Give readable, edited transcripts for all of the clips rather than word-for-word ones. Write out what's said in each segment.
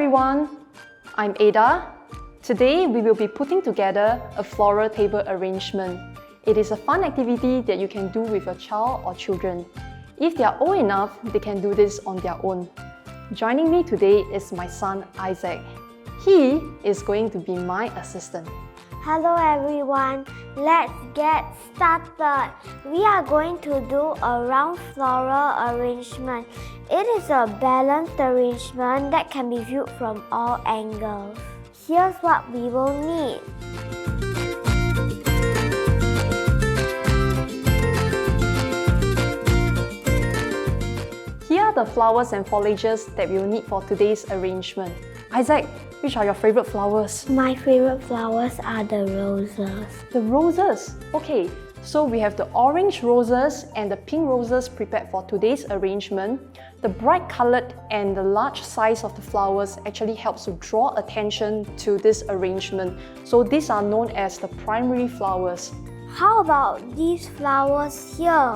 everyone, I'm Ada. Today we will be putting together a floral table arrangement. It is a fun activity that you can do with your child or children. If they are old enough, they can do this on their own. Joining me today is my son Isaac. He is going to be my assistant. Hello everyone, let's get started. We are going to do a round floral arrangement. It is a balanced arrangement that can be viewed from all angles. Here's what we will need. Here are the flowers and foliages that we will need for today's arrangement. Isaac, which are your favorite flowers? My favorite flowers are the roses. The roses? Okay, so we have the orange roses and the pink roses prepared for today's arrangement. The bright colored and the large size of the flowers actually helps to draw attention to this arrangement. So these are known as the primary flowers. How about these flowers here?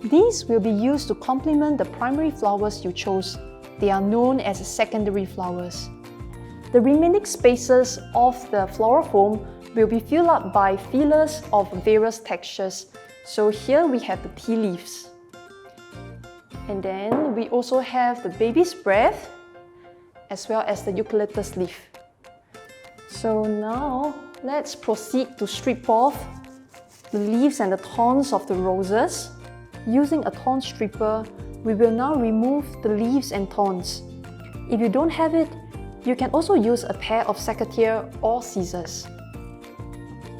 These will be used to complement the primary flowers you chose. They are known as secondary flowers. The remaining spaces of the floral foam will be filled up by feelers of various textures. So here we have the tea leaves. And then we also have the baby's breath as well as the eucalyptus leaf. So now let's proceed to strip off the leaves and the thorns of the roses. Using a thorn stripper, we will now remove the leaves and thorns. If you don't have it, you can also use a pair of secateurs or scissors.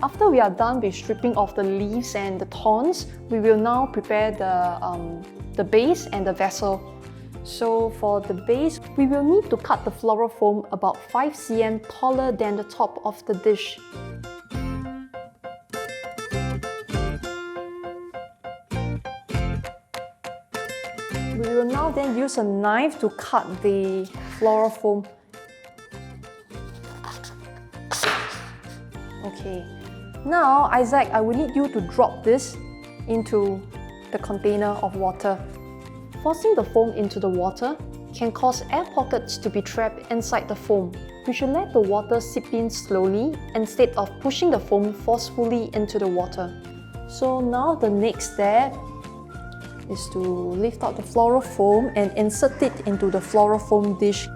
After we are done with stripping off the leaves and the thorns, we will now prepare the base and the vessel. So for the base, we will need to cut the floral foam about 5 cm taller than the top of the dish. We will now then use a knife to cut the floral foam. Okay, now Isaac, I will need you to drop this into the container of water. Forcing the foam into the water can cause air pockets to be trapped inside the foam. We should let the water seep in slowly instead of pushing the foam forcefully into the water. So now the next step is to lift out the floral foam and insert it into the floral foam dish.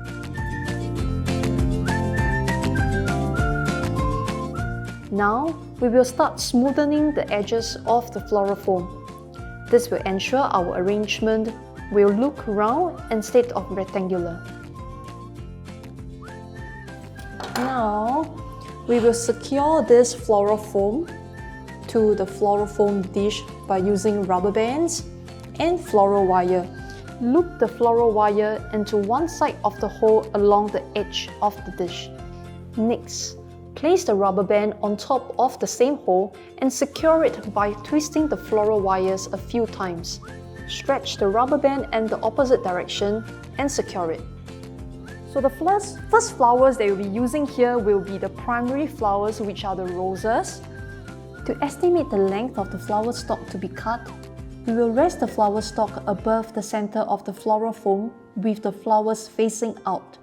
Now, we will start smoothing the edges of the floral foam. This will ensure our arrangement will look round instead of rectangular. Now, we will secure this floral foam to the floral foam dish by using rubber bands and floral wire. Loop the floral wire into one side of the hole along the edge of the dish. Next, place the rubber band on top of the same hole and secure it by twisting the floral wires a few times. Stretch the rubber band in the opposite direction and secure it. So the first flowers that we'll be using here will be the primary flowers, which are the roses. To estimate the length of the flower stalk to be cut, we will rest the flower stalk above the center of the floral foam with the flowers facing out.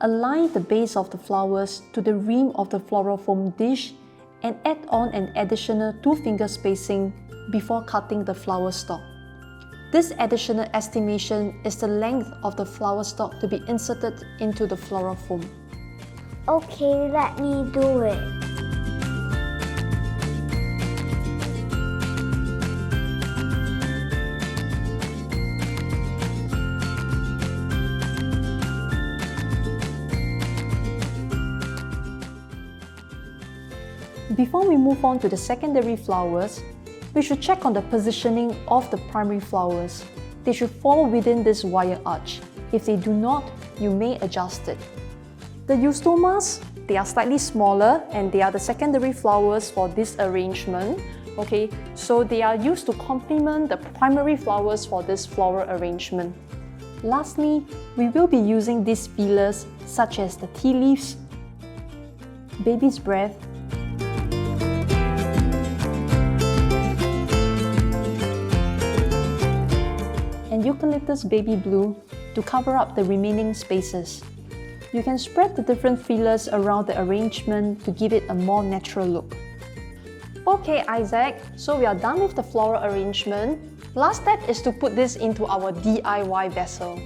Align the base of the flowers to the rim of the floral foam dish and add on an additional 2-finger spacing before cutting the flower stalk. This additional estimation is the length of the flower stalk to be inserted into the floral foam. Okay, let me do it. Before we move on to the secondary flowers, we should check on the positioning of the primary flowers. They should fall within this wire arch. If they do not, you may adjust it. The eustomas, they are slightly smaller and they are the secondary flowers for this arrangement. Okay, so they are used to complement the primary flowers for this floral arrangement. Lastly, we will be using these feelers such as the tea leaves, baby's breath, and eucalyptus baby blue to cover up the remaining spaces. You can spread the different fillers around the arrangement to give it a more natural look. Okay, Isaac, so we are done with the floral arrangement. Last step is to put this into our DIY vessel.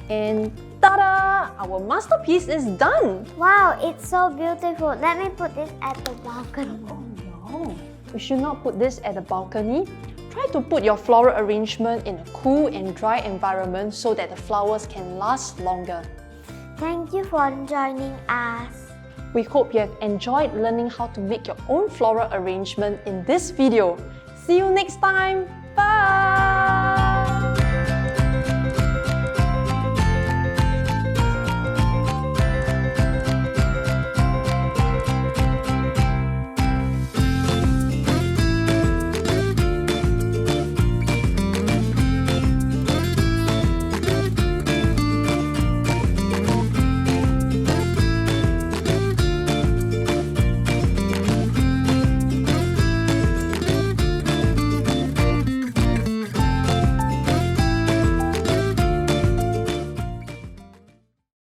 And ta-da! Our masterpiece is done! Wow, it's so beautiful. Let me put this at the balcony. No, we should not put this at the balcony. Try to put your floral arrangement in a cool and dry environment so that the flowers can last longer. Thank you for joining us. We hope you have enjoyed learning how to make your own floral arrangement in this video. See you next time. Bye!